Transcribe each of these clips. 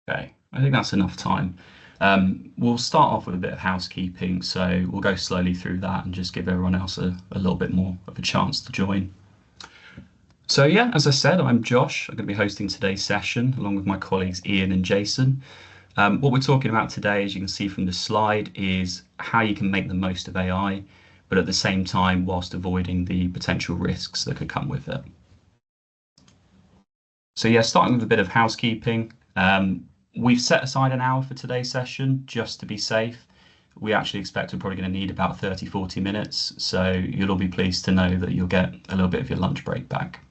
Okay, I think that's enough time. We'll start off with a bit of housekeeping, so we'll go slowly through that and just give everyone else a little bit more of a chance to join. So yeah, as I said, I'm Josh. I'm going to be hosting today's session along with my colleagues Ian and Jason. What we're talking about today, as you can see from the slide, is how you can make the most of AI, but at the same time whilst avoiding the potential risks that could come with it. So yeah, starting with a bit of housekeeping. We've set aside an hour for today's session just to be safe. We actually expect we're probably going to need about 30, 40 minutes. So you'll all be pleased to know that you'll get a little bit of your lunch break back.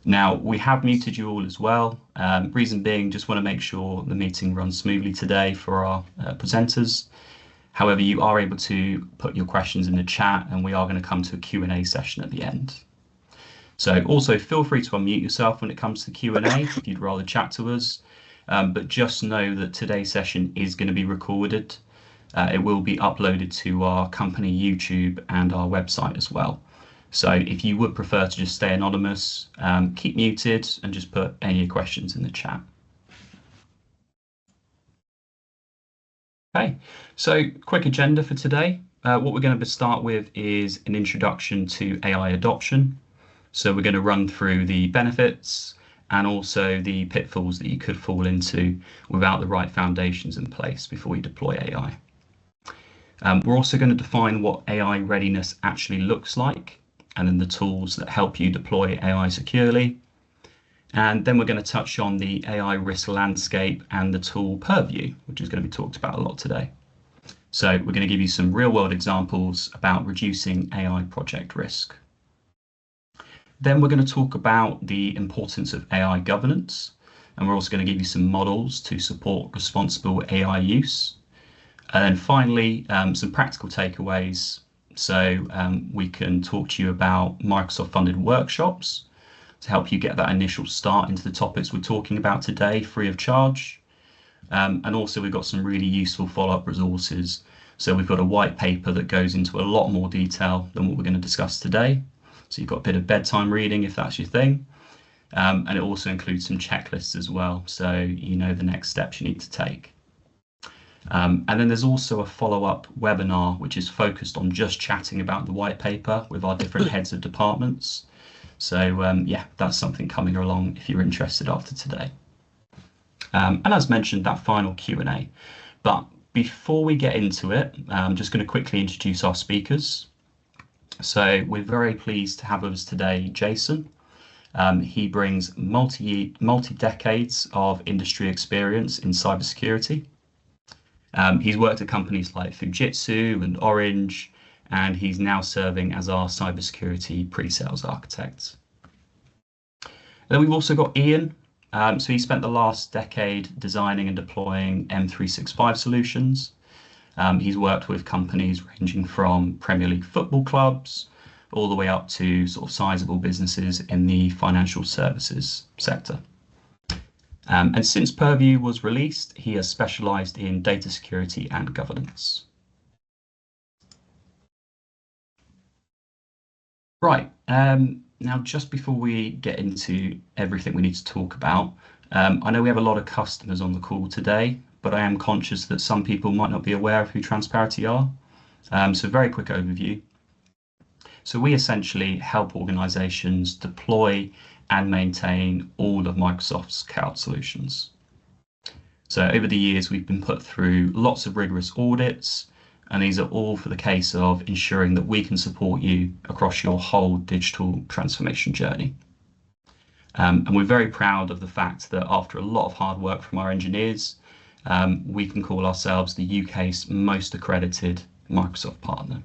Now, we have muted you all as well. Reason being, just want to make sure the meeting runs smoothly today for our presenters. However, you are able to put your questions in the chat and we are going to come to a Q&A session at the end. So also feel free to unmute yourself when it comes to Q&A if you'd rather chat to us. But just know that today's session is going to be recorded. It will be uploaded to our company YouTube and our website as well. So if you would prefer to just stay anonymous, keep muted and just put any of your questions in the chat. Okay, so quick agenda for today. What we're going to start with is an introduction to AI adoption. So we're going to run through the benefits and also the pitfalls that you could fall into without the right foundations in place before you deploy AI. We're also going to define what AI readiness actually looks like, and then the tools that help you deploy AI securely. And then we're going to touch on the AI risk landscape and the tool Purview, which is going to be talked about a lot today. So we're going to give you some real world examples about reducing AI project risk. Then we're going to talk about the importance of AI governance, and we're also going to give you some models to support responsible AI use. And then finally, some practical takeaways. So we can talk to you about Microsoft-funded workshops to help you get that initial start into the topics we're talking about today, free of charge. And also we've got some really useful follow-up resources. So we've got a white paper that goes into a lot more detail than what we're going to discuss today. So you've got a bit of bedtime reading if that's your thing. And it also includes some checklists as well, so you know the next steps you need to take. And then there's also a follow-up webinar which is focused on just chatting about the white paper with our different heads of departments. So yeah, that's something coming along if you're interested after today. And as mentioned, that final Q&A. But before we get into it, I'm just going to quickly introduce our speakers. So we're very pleased to have with us today Jason. He brings multi-decades of industry experience in cybersecurity. He's worked at companies like Fujitsu and Orange, and he's now serving as our cybersecurity pre-sales architect. Then we've also got Ian. So he spent the last decade designing and deploying M365 solutions. He's worked with companies ranging from Premier League football clubs all the way up to sort of sizable businesses in the financial services sector. And since Purview was released, he has specialized in data security and governance. Right, now just before we get into everything we need to talk about, I know we have a lot of customers on the call today, but I am conscious that some people might not be aware of who Transparity are. So very quick overview. So we essentially help organizations deploy and maintain all of Microsoft's cloud solutions. So over the years, we've been put through lots of rigorous audits, and these are all for the case of ensuring that we can support you across your whole digital transformation journey. And we're very proud of the fact that after a lot of hard work from our engineers, we can call ourselves the UK's most accredited Microsoft partner.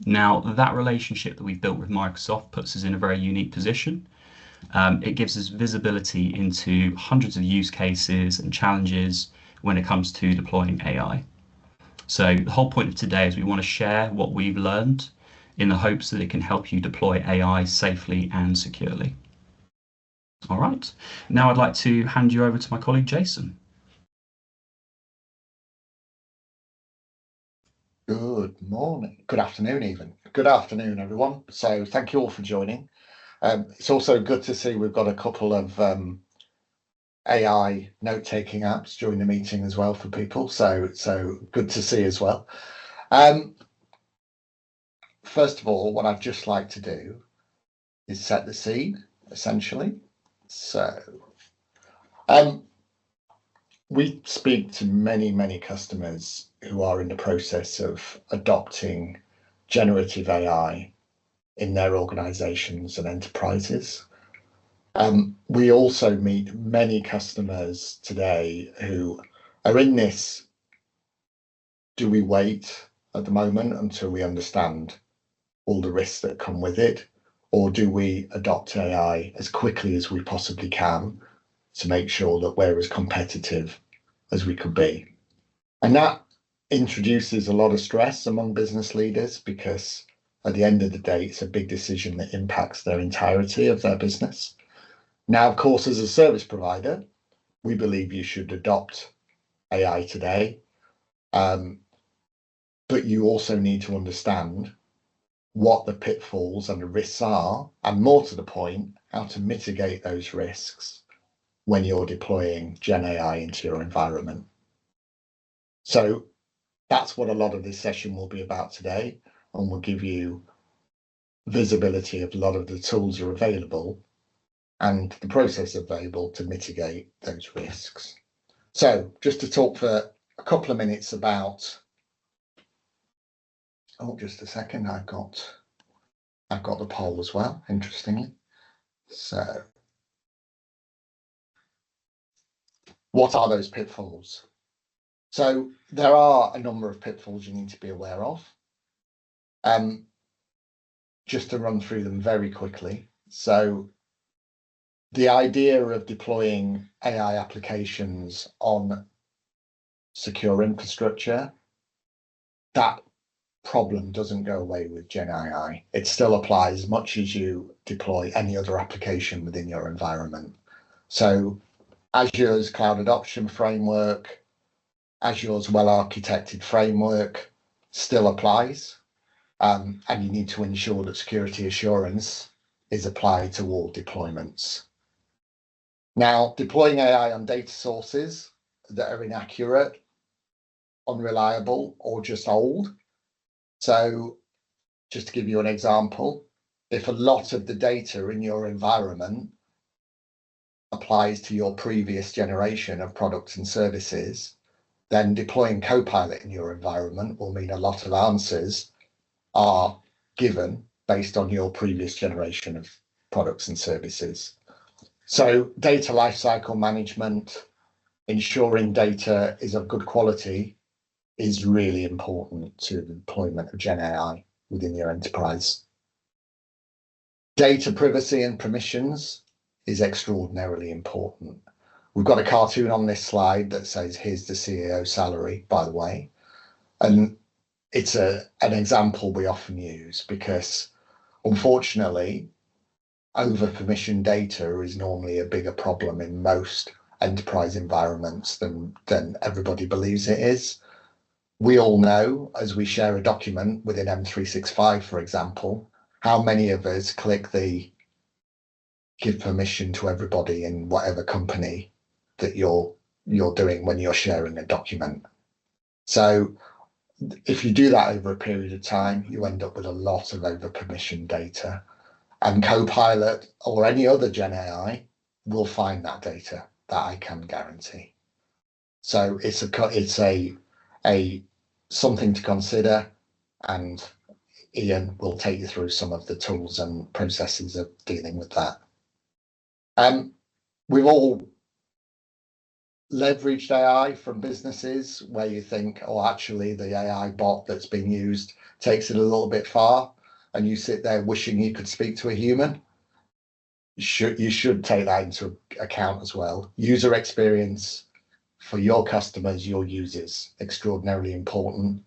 Now, that relationship that we've built with Microsoft puts us in a very unique position. It gives us visibility into hundreds of use cases and challenges when it comes to deploying AI. So the whole point of today is we want to share what we've learned in the hopes that it can help you deploy AI safely and securely. All right, now I'd like to hand you over to my colleague, Jason. Good morning, good afternoon even. Good afternoon, everyone. So thank you all for joining. It's also good to see we've got a couple of AI note-taking apps during the meeting as well for people. So good to see as well. First of all, what I'd just like to do is set the scene, essentially. So we speak to many customers who are in the process of adopting generative AI in their organizations and enterprises. We also meet many customers today who are in this, do we wait at the moment until we understand all the risks that come with it, or do we adopt AI as quickly as we possibly can to make sure that we're as competitive as we could be? And that introduces a lot of stress among business leaders, because at the end of the day, it's a big decision that impacts their entirety of their business. Now, of course, as a service provider, we believe you should adopt AI today, but you also need to understand what the pitfalls and the risks are, and more to the point, how to mitigate those risks when you're deploying Gen AI into your environment. So that's what a lot of this session will be about today, and we'll give you visibility of a lot of the tools are available and the process available to mitigate those risks. So just to talk for a couple of minutes about, just a second, I've got the poll as well, interestingly. So what are those pitfalls? So there are a number of pitfalls you need to be aware of. Just to run through them very quickly. So the idea of deploying AI applications on secure infrastructure, that problem doesn't go away with Gen AI. It still applies as much as you deploy any other application within your environment. So Azure's cloud adoption framework, Azure's well-architected framework still applies, and you need to ensure that security assurance is applied to all deployments. Now, deploying AI on data sources that are inaccurate, unreliable, or just old. So just to give you an example, if a lot of the data in your environment applies to your previous generation of products and services, then deploying Copilot in your environment will mean a lot of answers are given based on your previous generation of products and services. So data lifecycle management, ensuring data is of good quality, is really important to the deployment of Gen AI within your enterprise. Data privacy and permissions is extraordinarily important. We've got a cartoon on this slide that says, here's the CEO salary, by the way. And it's an example we often use because, unfortunately, over-permission data is normally a bigger problem in most enterprise environments than everybody believes it is. We all know, as we share a document within M365, for example, how many of us click the give permission to everybody in whatever company that you're doing when you're sharing a document. So if you do that over a period of time, you end up with a lot of over-permission data. And Copilot or any other Gen AI will find that data, that I can guarantee. So it's a something to consider, and Ian will take you through some of the tools and processes of dealing with that. We've all leveraged AI from businesses where you think, oh, actually the AI bot that's being used takes it a little bit far, and you sit there wishing you could speak to a human. You should take that into account as well. User experience for your customers, your users, extraordinarily important.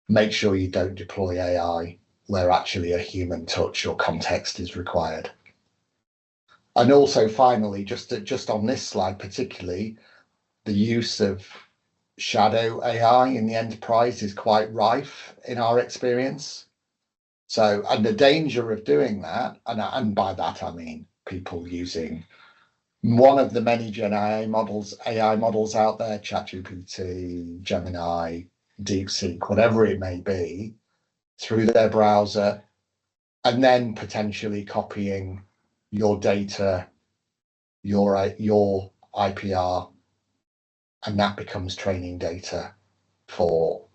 Make sure you don't deploy AI where actually a human touch or context is required. And also, finally, just on this slide particularly, the use of shadow AI in the enterprise is quite rife in our experience. So, and the danger of doing that, and by that I mean people using One of the many Gen AI models out there, ChatGPT, Gemini, DeepSeek, whatever it may be, through their browser, and then potentially copying your data, your IPR, and that becomes training data for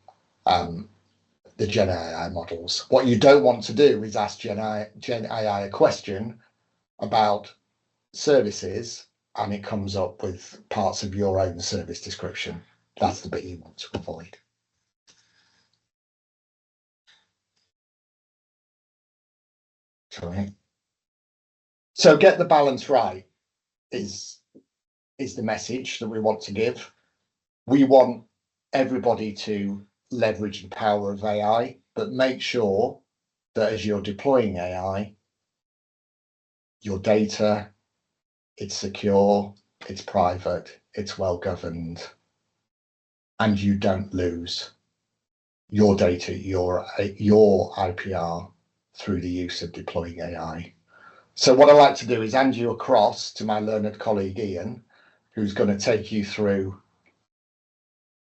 the Gen AI models. What you don't want to do is ask Gen AI a question about services, and it comes up with parts of your own service description. That's the bit you want to avoid. So get the balance right is the message that we want to give. We want everybody to leverage the power of AI, but make sure that as you're deploying AI, your data, it's secure, it's private, it's well governed, and you don't lose your data, your IPR through the use of deploying AI. So what I like to do is hand you across to my learned colleague Ian, who's going to take you through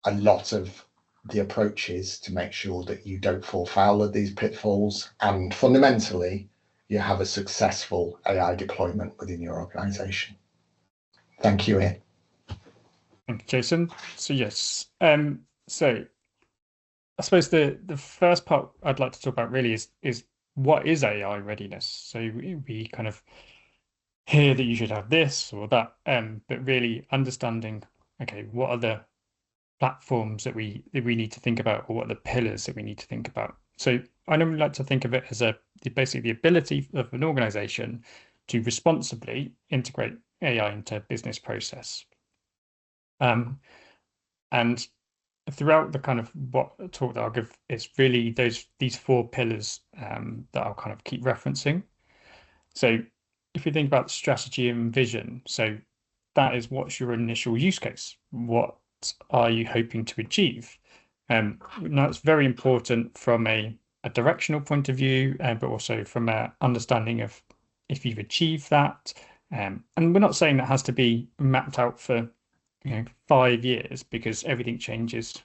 a lot of the approaches to make sure that you don't fall foul of these pitfalls, and fundamentally you have a successful AI deployment within your organization. Thank you, Ian. Thank you, Jason. So yes, so I suppose the first part I'd like to talk about really is what is AI readiness? So we kind of hear that you should have this or that, but really understanding, okay, what are the platforms that we need to think about, or what are the pillars that we need to think about? So I normally like to think of it as basically the ability of an organization to responsibly integrate AI into business process. And throughout the kind of what talk that I'll give, it's really these four pillars that I'll kind of keep referencing. So if you think about strategy and vision, so that is, what's your initial use case? What are you hoping to achieve? Now it's very important from a directional point of view, but also from an understanding of if you've achieved that. And we're not saying that has to be mapped out for 5 years, because everything changes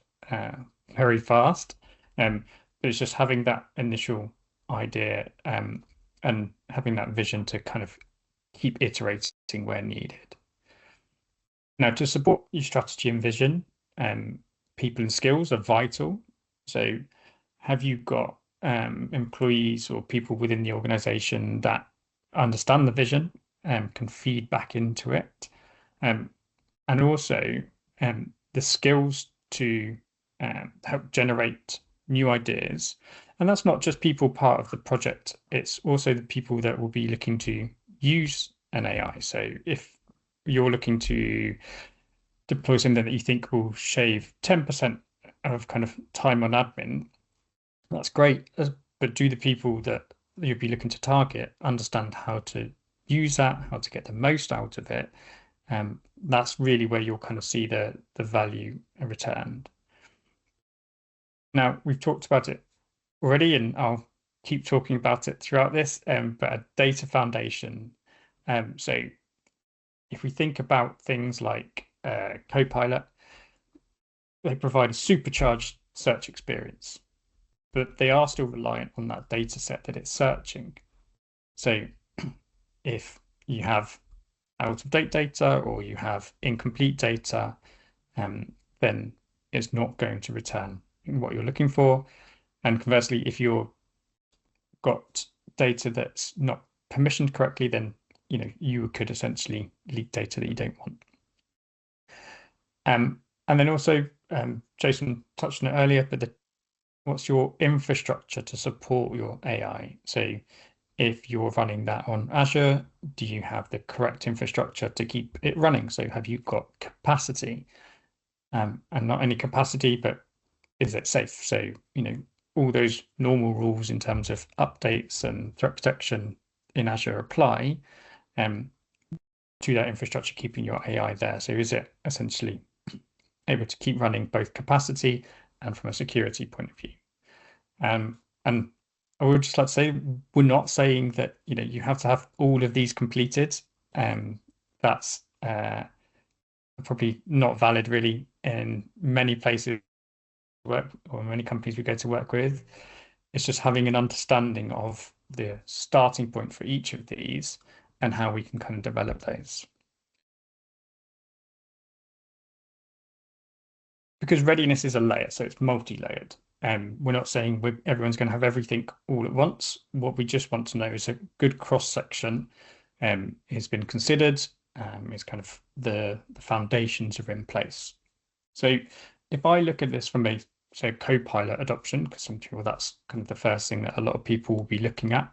very fast. But it's just having that initial idea and having that vision to kind of keep iterating where needed. Now, to support your strategy and vision, people and skills are vital. So have you got employees or people within the organization that understand the vision and can feed back into it? And also the skills to help generate new ideas. And that's not just people part of the project, it's also the people that will be looking to use an AI. So if you're looking to deploy something that you think will shave 10% of kind of time on admin, that's great. But do the people that you'll be looking to target understand how to use that, how to get the most out of it? That's really where you'll kind of see the value returned. Now, we've talked about it already, and I'll keep talking about it throughout this, but a data foundation. So if we think about things like Copilot, they provide a supercharged search experience, but they are still reliant on that data set that it's searching. So if you have out-of-date data or you have incomplete data, then it's not going to return what you're looking for. And conversely, if you've got data that's not permissioned correctly, then you could essentially leak data that you don't want. And then also, Jason touched on it earlier, but what's your infrastructure to support your AI? So if you're running that on Azure, do you have the correct infrastructure to keep it running? So have you got capacity? And not only capacity, but is it safe? So, all those normal rules in terms of updates and threat protection in Azure apply to that infrastructure, keeping your AI there. So is it essentially able to keep running both capacity and from a security point of view? And I would just like to say, we're not saying that you have to have all of these completed. that's probably not valid really in many places work or many companies we go to work with. It's just having an understanding of the starting point for each of these and how we can kind of develop those. Because readiness is a layer, so it's multi-layered. We're not saying everyone's going to have everything all at once. What we just want to know is a good cross-section has been considered, is kind of the foundations are in place. So if I look at this from a, say, Copilot adoption, because I'm sure that's kind of the first thing that a lot of people will be looking at.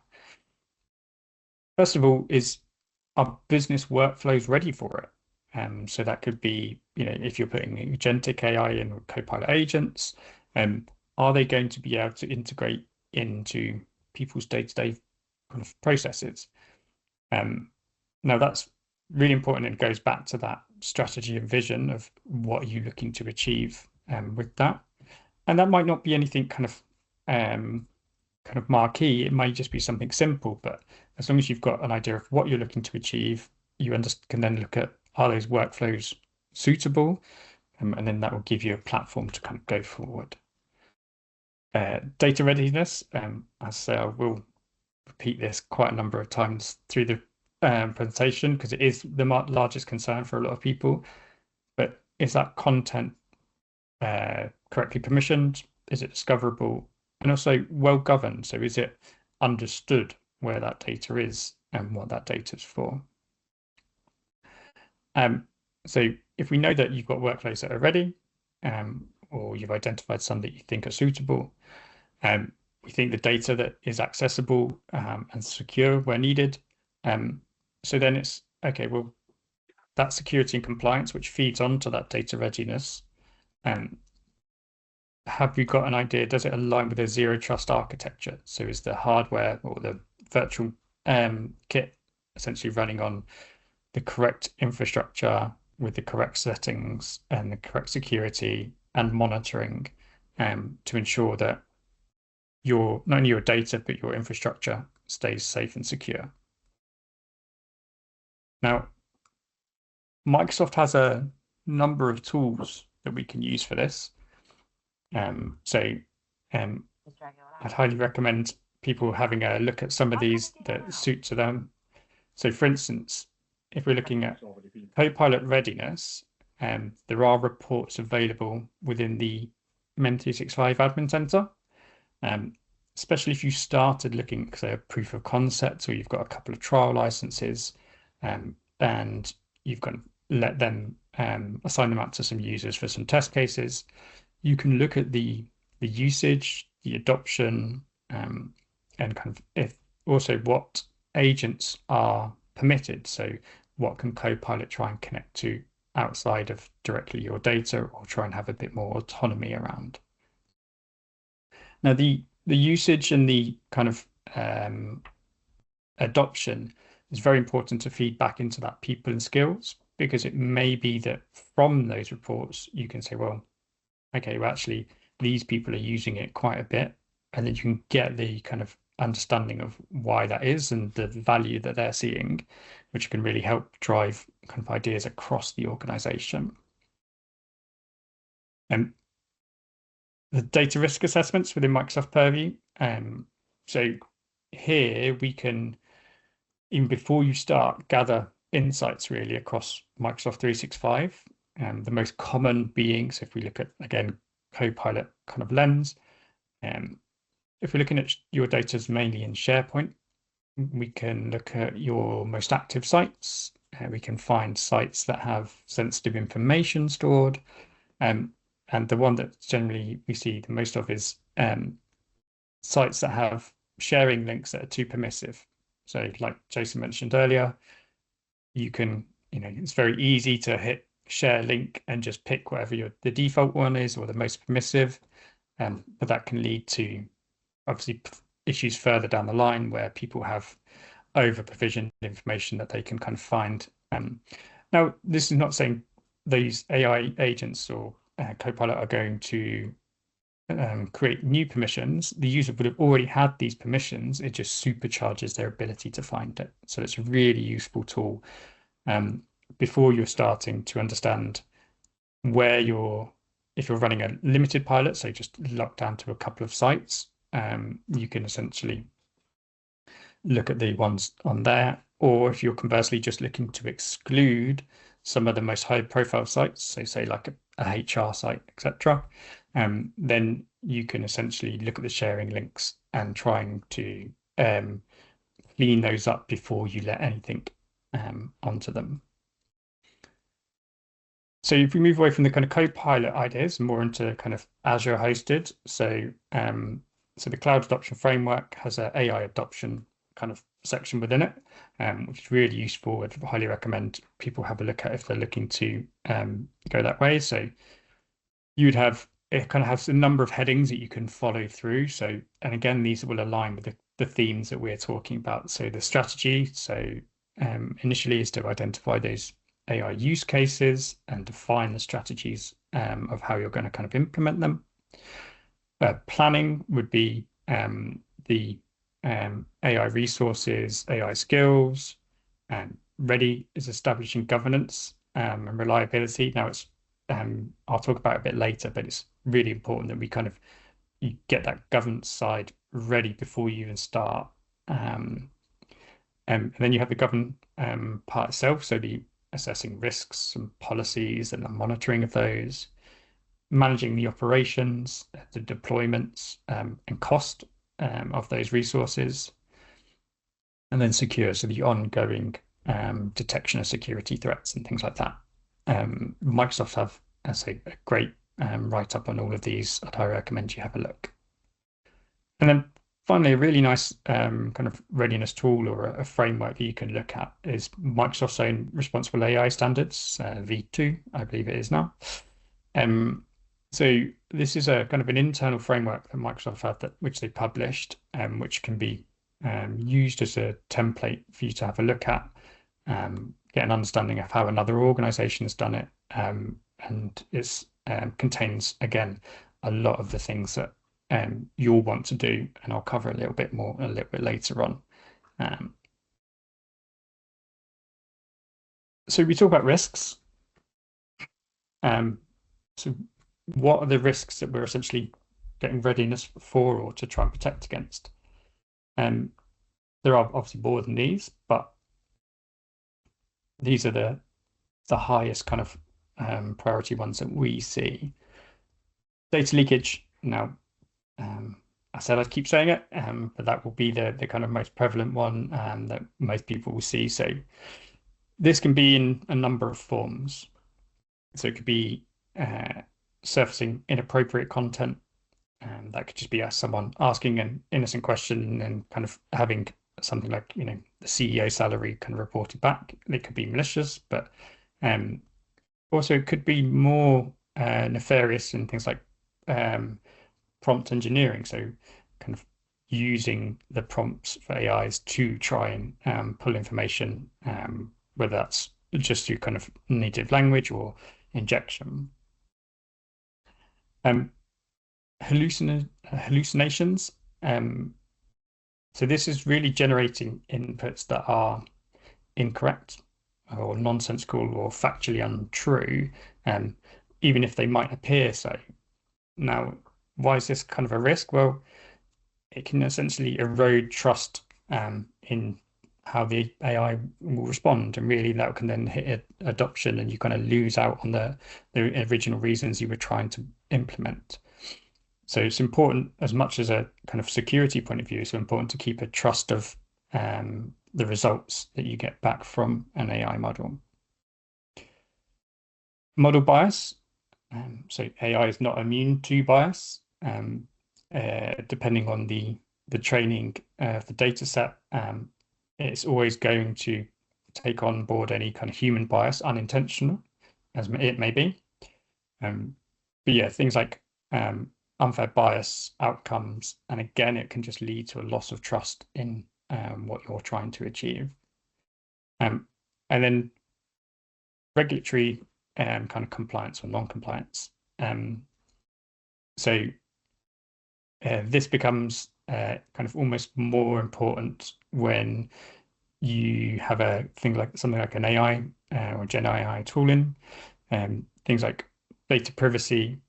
First of all, is our business workflows ready for it? So that could be, if you're putting agentic AI in or Copilot agents, are they going to be able to integrate into people's day-to-day kind of processes? Now that's really important, and it goes back to that strategy and vision of what are you looking to achieve with that. And that might not be anything kind of marquee. It might just be something simple, but as long as you've got an idea of what you're looking to achieve, you can then look at, are those workflows suitable? And then that will give you a platform to kind of go forward. Data readiness, as I say, I will repeat this quite a number of times through the presentation because it is the largest concern for a lot of people. But is that content correctly permissioned? Is it discoverable? And also well governed. So is it understood where that data is and what that data is for? So if we know that you've got workflows that are ready, or you've identified some that you think are suitable, we think the data that is accessible and secure where needed. So then it's okay, well, that security and compliance, which feeds onto that data readiness, have you got an idea? Does it align with a zero trust architecture? So is the hardware or the virtual kit essentially running on the correct infrastructure with the correct settings and the correct security and monitoring to ensure that not only your data, but your infrastructure stays safe and secure? Now, Microsoft has a number of tools that we can use for this. I'd highly recommend people having a look at some of these that suit to them. So for instance, if we're looking at Copilot readiness, there are reports available within the MEM365 Admin Center, especially if you started looking at, say, a proof of concept, or you've got a couple of trial licenses, and you've got to let them assign them out to some users for some test cases. You can look at the usage, the adoption, and kind of also what agents are permitted. So what can Copilot try and connect to outside of directly your data, or try and have a bit more autonomy around. Now, the usage and the kind of adoption is very important to feed back into that people and skills, because it may be that from those reports you can say, well, okay, well, actually these people are using it quite a bit, and then you can get the kind of understanding of why that is and the value that they're seeing, which can really help drive kind of ideas across the organization. And the data risk assessments within Microsoft Purview. So here we can, even before you start, gather insights really across Microsoft 365. The most common being, so if we look at, again, Copilot kind of lens, if we're looking at your data mainly in SharePoint, we can look at your most active sites. We can find sites that have sensitive information stored. And the one that generally we see the most of is sites that have sharing links that are too permissive. So like Jason mentioned earlier, you can, it's very easy to hit share link and just pick whatever the default one is or the most permissive. But that can lead to obviously issues further down the line where people have over provisioned information that they can kind of find. Now, this is not saying these AI agents or Copilot are going to create new permissions. The user would have already had these permissions. It just supercharges their ability to find it. So it's a really useful tool. before you're starting to understand where if you're running a limited pilot, so just locked down to a couple of sites, you can essentially look at the ones on there. Or if you're conversely just looking to exclude some of the most high profile sites, so say like a HR site, etc., then you can essentially look at the sharing links and trying to clean those up before you let anything onto them. So if we move away from the kind of co-pilot ideas more into kind of Azure hosted, so the cloud adoption framework has an AI adoption kind of section within it, which is really useful. I'd highly recommend people have a look at if they're looking to go that way. So you'd have, it kind of has a number of headings that you can follow through. So, and again, these will align with the themes that we're talking about. So the strategy, so initially is to identify those AI use cases and define the strategies of how you're going to kind of implement them. Planning would be the AI resources, AI skills, and ready is establishing governance and reliability. Now it's I'll talk about it a bit later, but it's really important that we kind of you get that governance side ready before you even start. And then you have the govern part itself, so the assessing risks and policies and the monitoring of those, managing the operations, the deployments and cost of those resources, and then secure, so the ongoing detection of security threats and things like that. Microsoft have, as I say, a great write-up on all of these. I'd highly recommend you have a look. And then finally, a really nice kind of readiness tool or a framework that you can look at is Microsoft's own responsible AI standards, V2, I believe it is now. So this is a kind of an internal framework that Microsoft have which they published, which can be used as a template for you to have a look at, get an understanding of how another organization has done it, and it contains, again, a lot of the things that you'll want to do, and I'll cover a little bit more a little bit later on. So we talk about risks. So what are the risks that we're essentially getting readiness for or to try and protect against? There are obviously more than these, but these are the highest kind of priority ones that we see. Data leakage. Now, I said I'd keep saying it, but that will be the kind of most prevalent one that most people will see. So this can be in a number of forms. So it could be surfacing inappropriate content. That could just be someone asking an innocent question and kind of having something like, you know, the CEO salary kind of reported back. It could be malicious, but also it could be more nefarious in things like prompt engineering. So kind of using the prompts for AIs to try and pull information, whether that's just through kind of native language or injection. Hallucinations. So this is really generating inputs that are incorrect or nonsensical or factually untrue, even if they might appear so. Now, why is this kind of a risk? Well, it can essentially erode trust in how the AI will respond, and really that can then hit adoption, and you kind of lose out on the original reasons you were trying to implement. So it's important, as much as a kind of security point of view, it's important to keep a trust of the results that you get back from an AI model. Model bias. So AI is not immune to bias. Depending on the training of the data set, it's always going to take on board any kind of human bias, unintentional as it may be. But yeah, things like unfair bias outcomes, and again, it can just lead to a loss of trust in what you're trying to achieve. And then regulatory kind of compliance or non-compliance. So this becomes kind of almost more important when you have a thing like something like an AI or Gen AI tooling, things like data privacy,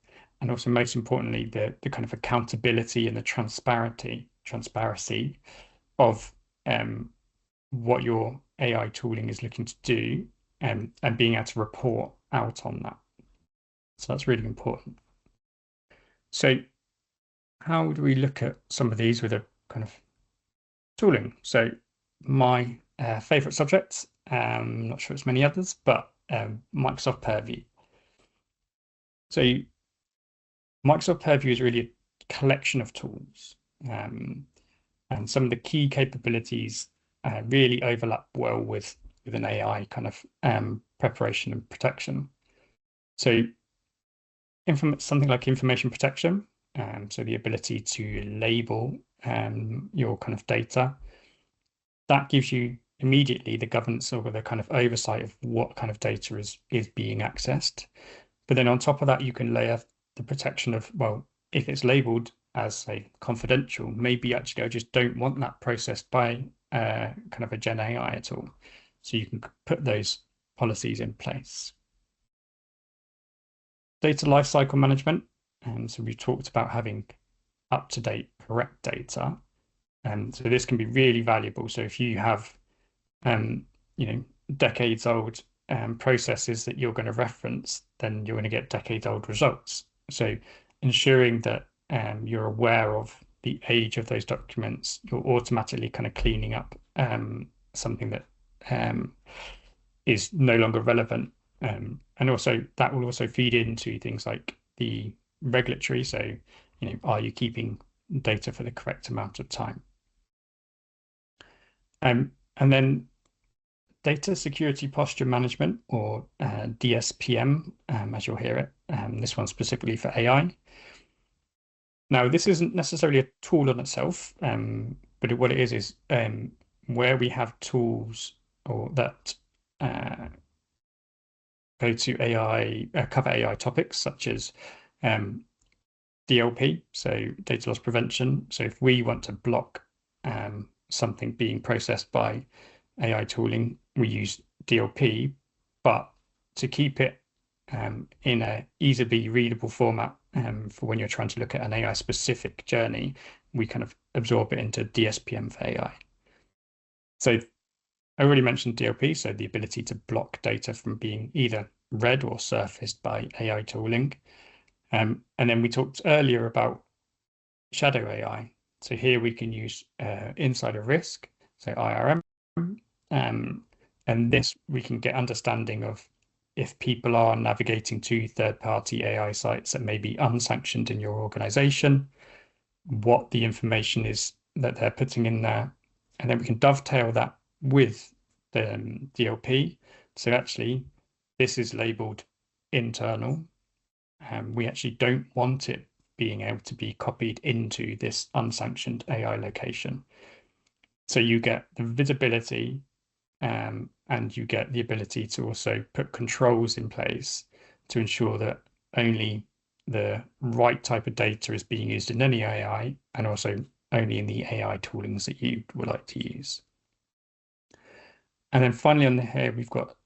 and also most importantly, the kind of accountability and the transparency of what your AI tooling is looking to do, and being able to report out on that. So that's really important. So how do we look at some of these with a kind of tooling? So my favorite subject, I'm not sure it's many others, but Microsoft Purview. So Microsoft Purview is really a collection of tools, and some of the key capabilities really overlap well with an AI kind of preparation and protection. So something like information protection, so the ability to label your kind of data, that gives you immediately the governance or the kind of oversight of what kind of data is being accessed. But then on top of that, you can layer the protection of, well, if it's labeled as, say, confidential, maybe actually I just don't want that processed by kind of a Gen AI at all. So you can put those policies in place. Data lifecycle management. So we talked about having up-to-date, correct data. So this can be really valuable. So if you have, decades old processes that you're going to reference, then you're going to get decades old results. So ensuring that you're aware of the age of those documents, you're automatically kind of cleaning up something that is no longer relevant. And also that will also feed into things like the regulatory. So, are you keeping data for the correct amount of time? And then data security posture management, or DSPM, as you'll hear it. This one specifically for AI. Now, this isn't necessarily a tool on itself, but what it is where we have tools or that go to AI, cover AI topics such as DLP, so data loss prevention. So if we want to block something being processed by AI tooling, we use DLP, but to keep it in a easily readable format for when you're trying to look at an AI specific journey, we kind of absorb it into DSPM for AI. So I already mentioned DLP, so the ability to block data from being either read or surfaced by AI tooling. And then we talked earlier about shadow AI. So here we can use insider risk, so IRM, and this we can get understanding of if people are navigating to third-party AI sites that may be unsanctioned in your organization, what the information is that they're putting in there, and then we can dovetail that with the DLP. So actually, this is labeled internal, and we actually don't want it being able to be copied into this unsanctioned AI location. So you get the visibility, and you get the ability to also put controls in place to ensure that only the right type of data is being used in any AI, and also only in the AI toolings that you would like to use. And then finally on here, we've got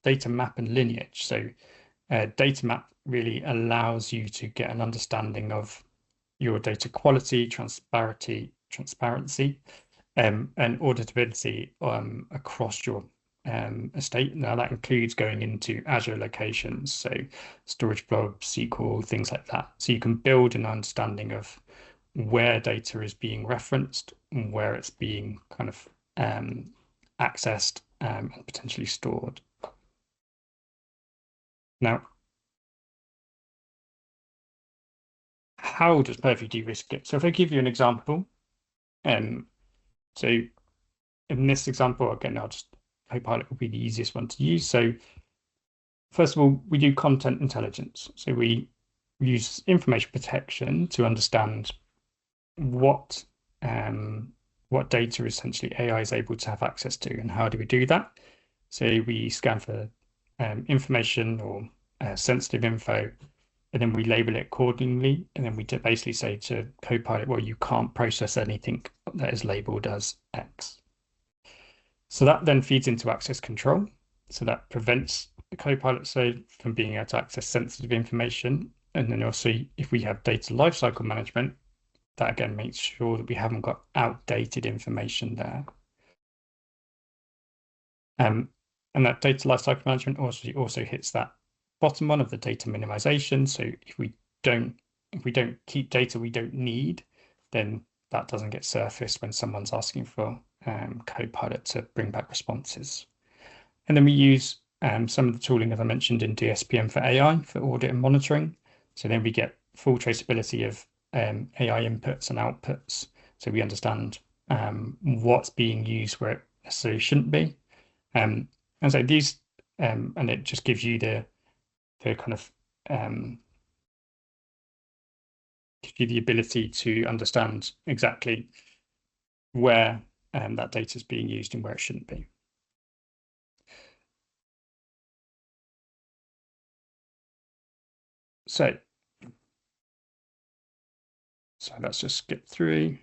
data map and lineage. So data map really allows you to get an understanding of your data quality, transparency, and auditability across your estate. Now that includes going into Azure locations, so storage blobs, SQL, things like that. So you can build an understanding of where data is being referenced and where it's being kind of accessed and potentially stored. Now, how does Purview de-risk it? So if I give you an example, so in this example, again, Copilot will be the easiest one to use. So first of all, we do content intelligence. So we use information protection to understand what data essentially AI is able to have access to, and how do we do that? So we scan for information or sensitive info, and then we label it accordingly. And then we basically say to Copilot, well, you can't process anything that is labeled as X. So that then feeds into access control. So that prevents the Copilot from being able to access sensitive information. And then also, if we have data lifecycle management, that again makes sure that we haven't got outdated information there. And that data lifecycle management also hits that bottom one of the data minimization. So if we don't keep data we don't need, then that doesn't get surfaced when someone's asking for Copilot to bring back responses. And then we use some of the tooling, as I mentioned, in DSPM for AI for audit and monitoring. So then we get full traceability of AI inputs and outputs. So we understand what's being used where it necessarily shouldn't be. And so these, and it just gives you the kind of gives you the ability to understand exactly where that data is being used and where it shouldn't be. So let's just skip through.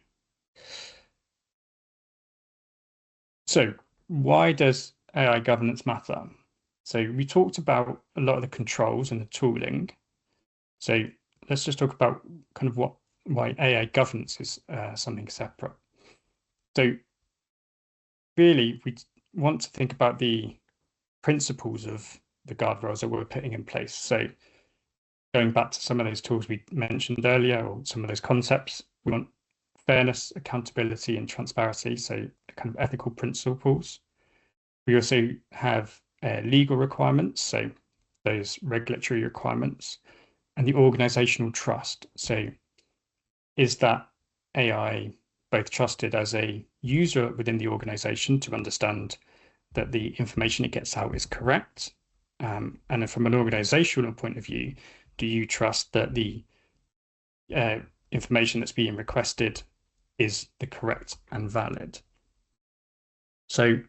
So why does AI governance matter? So we talked about a lot of the controls and the tooling. So let's just talk about kind of why AI governance is something separate. So really, we want to think about the principles of the guardrails that we're putting in place. So going back to some of those tools we mentioned earlier, or some of those concepts, we want fairness, accountability, and transparency, so kind of ethical principles. We also have legal requirements, so those regulatory requirements, and the organizational trust. So is that AI both trusted as a user within the organization to understand that the information it gets out is correct? And then from an organizational point of view, do you trust that the information that's being requested is the correct and valid? So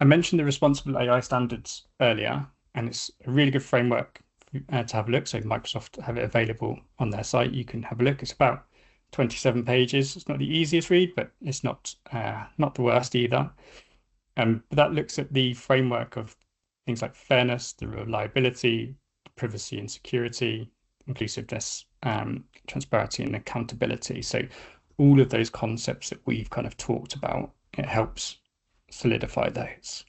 I mentioned the responsible AI standards earlier, and it's a really good framework to have a look. So Microsoft have it available on their site. You can have a look. It's about 27 pages. It's not the easiest read, but it's not the worst either. But that looks at the framework of things like fairness, the reliability, privacy and security, inclusiveness, transparency and accountability. So all of those concepts that we've kind of talked about, it helps solidify those.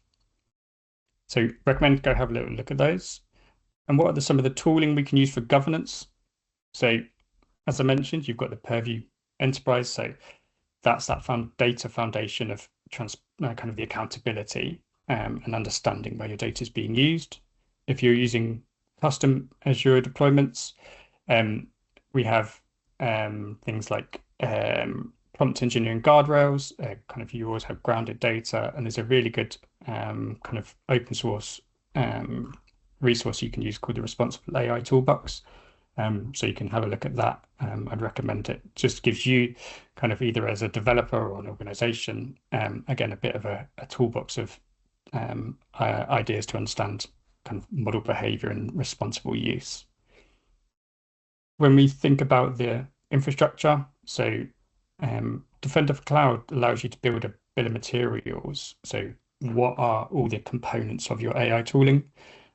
So recommend go have a little look at those. And what are some of the tooling we can use for governance? So as I mentioned, you've got the Purview Enterprise. So that's that data foundation of kind of the accountability and understanding where your data is being used. If you're using custom Azure deployments, we have things like prompt engineering guardrails, kind of you always have grounded data, and there's a really good kind of open source resource you can use called the Responsible AI Toolbox. So you can have a look at that. I'd recommend it. Just gives you kind of either as a developer or an organization, again, a bit of a toolbox of ideas to understand kind of model behavior and responsible use. When we think about the infrastructure, so Defender for Cloud allows you to build a bill of materials. So what are all the components of your AI tooling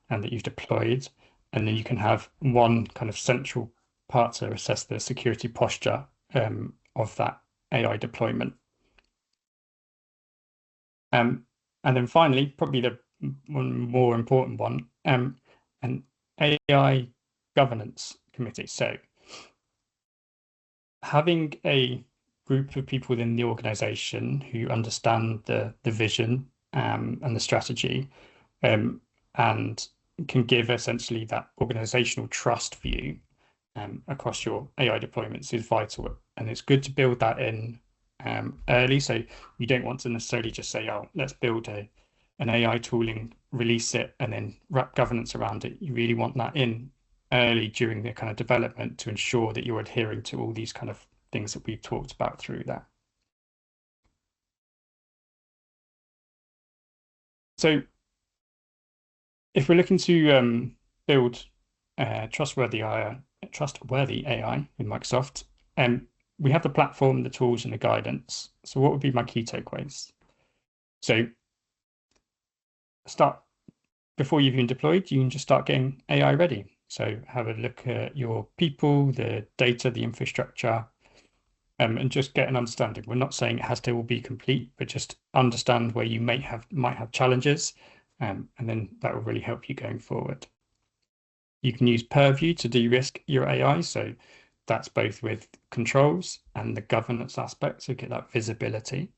and that you've deployed? And then you can have one kind of central part to assess the security posture of that AI deployment. And then finally, probably the one more important one, an AI governance committee. So having a group of people within the organization who understand the vision and the strategy and can give essentially that organizational trust view across your AI deployments is vital. And it's good to build that in early. So you don't want to necessarily just say, oh, let's build an AI tooling, release it, and then wrap governance around it. You really want that in early during the kind of development to ensure that you're adhering to all these kind of things that we've talked about through that. So if we're looking to build trustworthy AI in Microsoft, we have the platform, the tools, and the guidance. So what would be my key takeaways? So start before you've even deployed, you can just start getting AI ready. So have a look at your people, the data, the infrastructure, and just get an understanding. We're not saying it has to all be complete, but just understand where you might have challenges, and then that will really help you going forward. You can use Purview to de-risk your AI, so that's both with controls and the governance aspect, so get that visibility.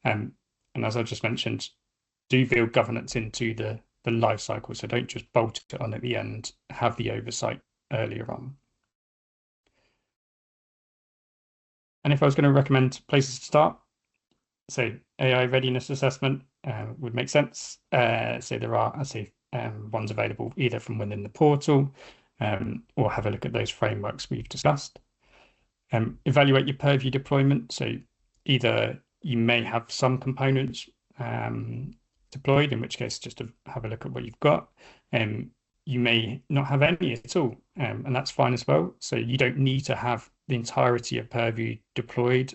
And as I just mentioned, do build governance into the life cycle, so don't just bolt it on at the end, have the oversight earlier on. And if I was going to recommend places to start, so AI readiness assessment would make sense. So there are, I say, ones available either from within the portal or have a look at those frameworks we've discussed. Evaluate your Purview deployment. So either you may have some components deployed, in which case just to have a look at what you've got. You may not have any at all, and that's fine as well. So you don't need to have the entirety of Purview deployed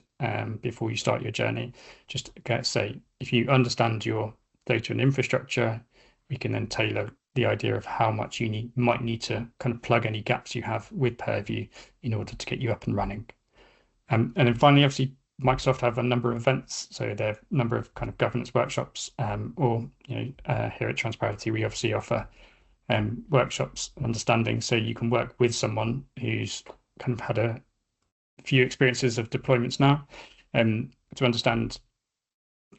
before you start your journey. Just say, if you understand your data and infrastructure, we can then tailor the idea of how much you might need to kind of plug any gaps you have with Purview in order to get you up and running. And then finally, obviously, Microsoft have a number of events, so there are a number of kind of governance workshops, or here at Transparency, we obviously offer workshops and understanding, so you can work with someone who's kind of had a few experiences of deployments now, to understand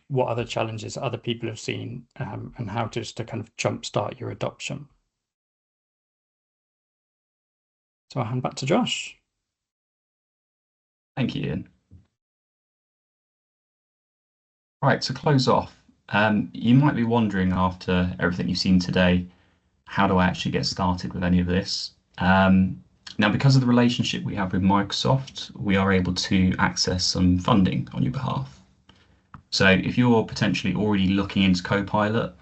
what other challenges other people have seen, and how to kind of jumpstart your adoption. So I'll hand back to Josh. Thank you, Ian. Right, to close off, you might be wondering after everything you've seen today, how do I actually get started with any of this? Now, because of the relationship we have with Microsoft, we are able to access some funding on your behalf. So if you're potentially already looking into Copilot,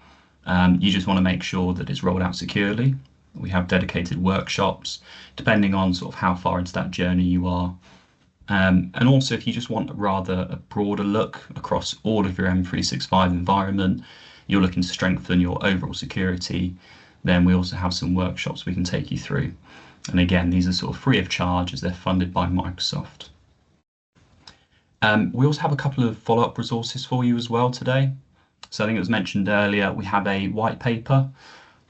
you just want to make sure that it's rolled out securely. We have dedicated workshops, depending on sort of how far into that journey you are. And also, if you just want a broader look across all of your M365 environment, you're looking to strengthen your overall security, then we also have some workshops we can take you through. And again, these are sort of free of charge as they're funded by Microsoft. We also have a couple of follow-up resources for you as well today. So I think it was mentioned earlier, we have a white paper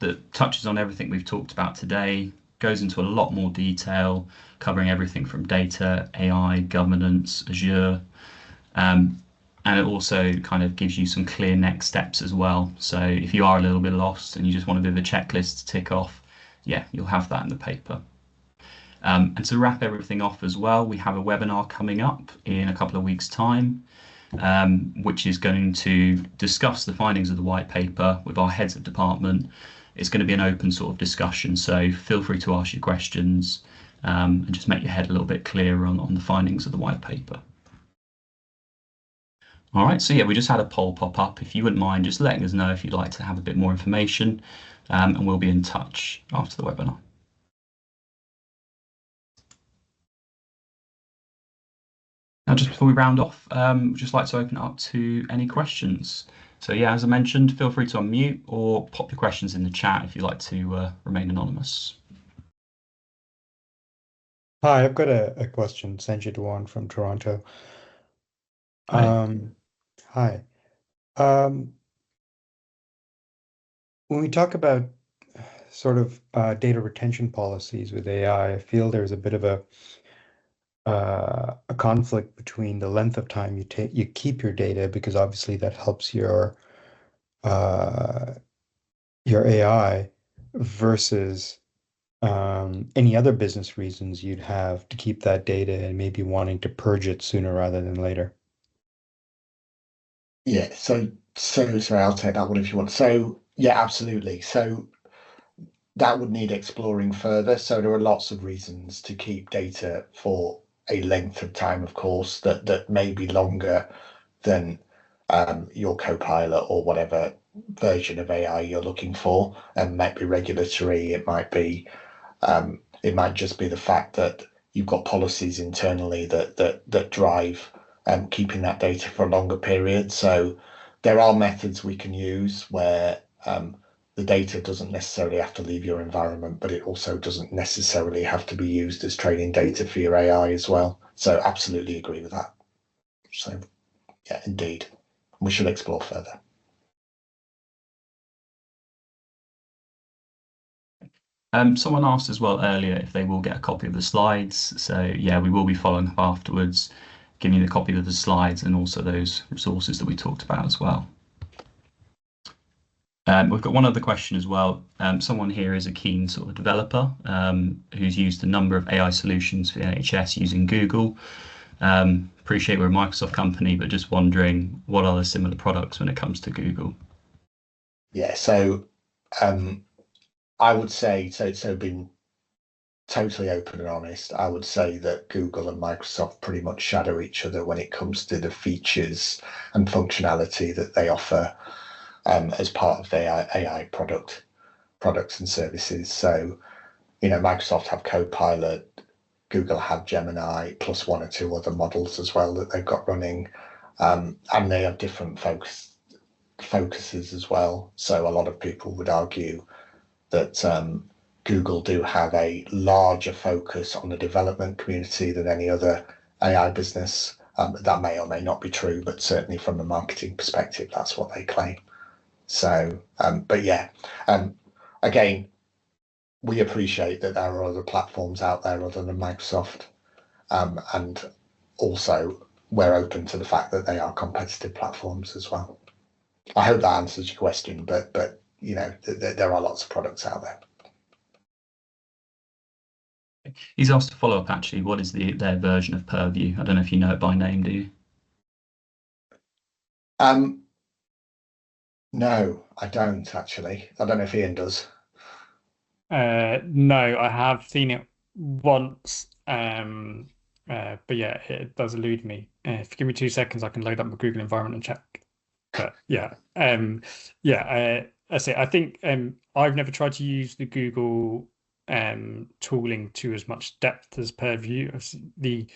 that touches on everything we've talked about today, goes into a lot more detail, covering everything from data, AI, governance, Azure, and it also kind of gives you some clear next steps as well. So if you are a little bit lost and you just want a bit of a checklist to tick off, yeah, you'll have that in the paper. And to wrap everything off as well, we have a webinar coming up in a couple of weeks' time, which is going to discuss the findings of the white paper with our heads of department. It's going to be an open sort of discussion, so feel free to ask your questions and just make your head a little bit clearer on the findings of the white paper. All right, so yeah, we just had a poll pop up. If you wouldn't mind just letting us know if you'd like to have a bit more information, and we'll be in touch after the webinar. Now, just before we round off, we'd just like to open it up to any questions. So yeah, as I mentioned, feel free to unmute or pop your questions in the chat if you'd like to remain anonymous. Hi, I've got a question. Sanjay Dewan from Toronto. Hi. Hi. When we talk about sort of data retention policies with AI, I feel there's a bit of a conflict between the length of time you keep your data, because obviously that helps your AI, versus any other business reasons you'd have to keep that data and maybe wanting to purge it sooner rather than later. Yeah, so sorry, I'll take that one if you want. So yeah, absolutely. So that would need exploring further. So there are lots of reasons to keep data for a length of time, of course, that may be longer than your Copilot or whatever version of AI you're looking for. And might be regulatory, it might just be the fact that you've got policies internally that drive keeping that data for a longer period. So there are methods we can use where the data doesn't necessarily have to leave your environment, but it also doesn't necessarily have to be used as training data for your AI as well. So absolutely agree with that. So yeah, indeed, we should explore further. Someone asked as well earlier if they will get a copy of the slides. So yeah, we will be following up afterwards, giving you the copy of the slides and also those resources that we talked about as well. We've got one other question as well. Someone here is a keen sort of developer who's used a number of AI solutions for the NHS using Google. Appreciate we're a Microsoft company, but just wondering what are the similar products when it comes to Google? Yeah, so I would say, so being totally open and honest, I would say that Google and Microsoft pretty much shadow each other when it comes to the features and functionality that they offer as part of their AI products and services. So, Microsoft have Copilot, Google have Gemini, plus one or two other models as well that they've got running, and they have different focuses as well. So a lot of people would argue that Google do have a larger focus on the development community than any other AI business. That may or may not be true, but certainly from a marketing perspective, that's what they claim. So, but yeah, again, we appreciate that there are other platforms out there other than Microsoft, and also we're open to the fact that they are competitive platforms as well. I hope that answers your question, but there are lots of products out there. He's asked to follow up actually, what is their version of Purview? I don't know if you know it by name, do you? No, I don't actually. I don't know if Ian does. No, I have seen it once, but yeah, it does elude me. If you give me 2 seconds, I can load up my Google environment and check. But yeah, I say I think I've never tried to use the Google tooling to as much depth as Purview. Obviously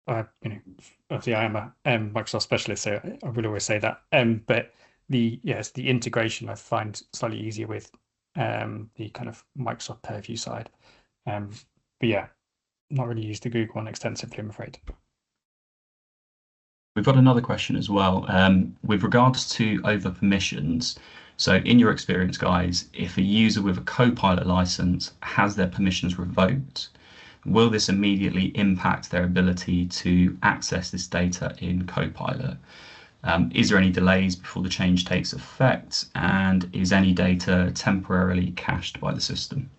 I am a Microsoft specialist, so I will always say that. But the integration I find slightly easier with the kind of Microsoft Purview side. But yeah, not really used the Google one extensively, I'm afraid. We've got another question as well with regards to over permissions. So in your experience, guys, if a user with a Copilot license has their permissions revoked, will this immediately impact their ability to access this data in Copilot? Is there any delays before the change takes effect? And is any data temporarily cached by the system?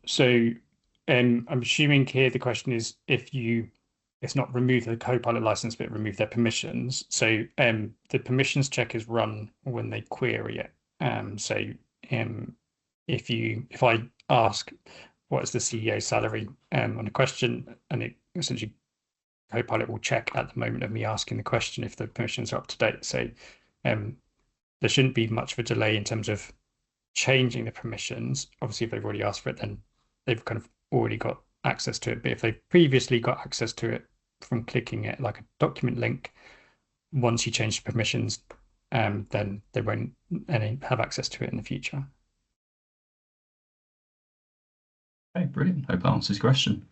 So I'm assuming here the question is if it's not remove the Copilot license, but remove their permissions. So the permissions check is run when they query it. If I ask what is the CEO's salary on a question, and it essentially Copilot will check at the moment of me asking the question if the permissions are up to date. So there shouldn't be much of a delay in terms of changing the permissions. Obviously, if they've already asked for it, then they've kind of already got access to it. But if they've previously got access to it from clicking it like a document link, once you change the permissions, then they won't have access to it in the future. Okay, brilliant. Hope that answers your question.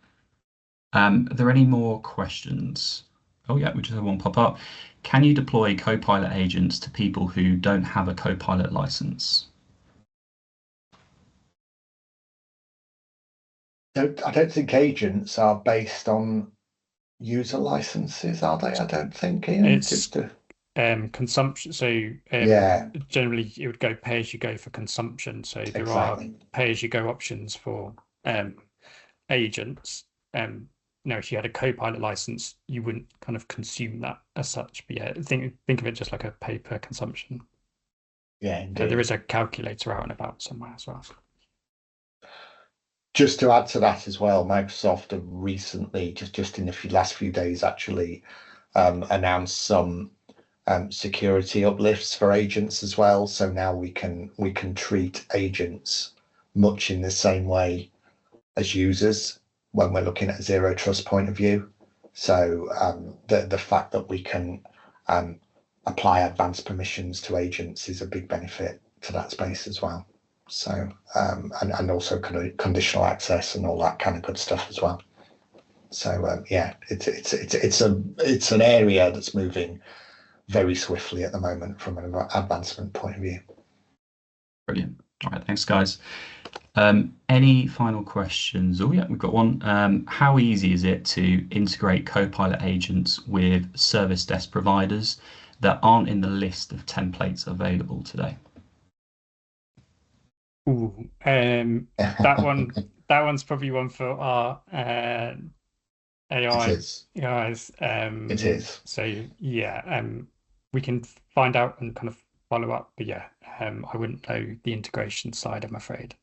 Are there any more questions? Oh yeah, we just had one pop up. Can you deploy Copilot agents to people who don't have a Copilot license? I don't think agents are based on user licenses, are they? I don't think, Ian. It's consumption. So generally it would go pay as you go for consumption. So there are pay as you go options for agents. If you had a Copilot license, you wouldn't kind of consume that as such. But yeah, think of it just like a pay per consumption. Yeah, indeed. There is a calculator out and about somewhere as well. Just to add to that as well, Microsoft have recently, just in the last few days, actually announced some security uplifts for agents as well. So now we can treat agents much in the same way as users when we're looking at a zero trust point of view. So the fact that we can apply advanced permissions to agents is a big benefit to that space as well. So and also kind of conditional access and all that kind of good stuff as well. So yeah, it's an area that's moving very swiftly at the moment from an advancement point of view. Brilliant. All right, thanks, guys. Any final questions? Oh yeah, we've got one. How easy is it to integrate Copilot agents with service desk providers that aren't in the list of templates available today? Ooh, that one's probably one for our AI It is. guys. It is. So yeah, we can find out and kind of follow up, but yeah, I wouldn't know the integration side, I'm afraid.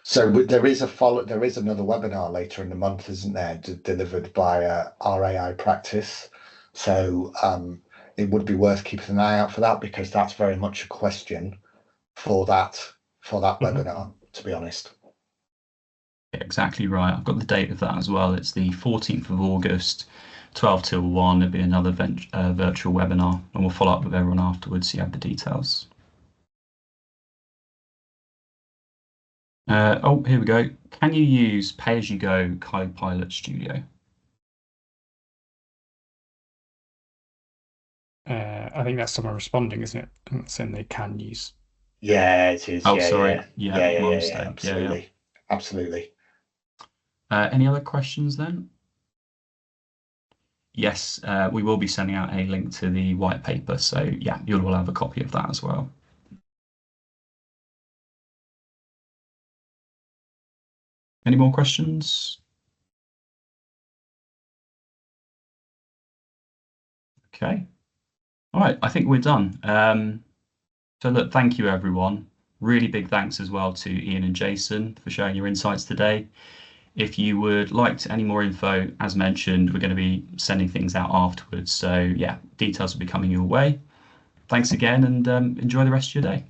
So there is another webinar later in the month, isn't there, delivered by our AI practice. So it would be worth keeping an eye out for that, because that's very much a question for that webinar, to be honest. Yeah, exactly right. I've got the date of that as well. It's the 14th of August, 12 till 1. There'll be another virtual webinar, and we'll follow up with everyone afterwards so you have the details. Oh, here we go. Can you use pay-as-you-go Copilot Studio? I think that's someone responding, isn't it? Saying they can use. Yeah, it is. Oh, yeah, sorry. Yeah, My mistake. absolutely. Absolutely. Any other questions then? Yes, we will be sending out a link to the white paper. So yeah, you'll all have a copy of that as well. Any more questions? Okay. All right, I think we're done. So look, thank you everyone. Really big thanks as well to Ian and Jason for sharing your insights today. If you would like any more info, as mentioned, we're going to be sending things out afterwards. So yeah, details will be coming your way. Thanks again, and enjoy the rest of your day.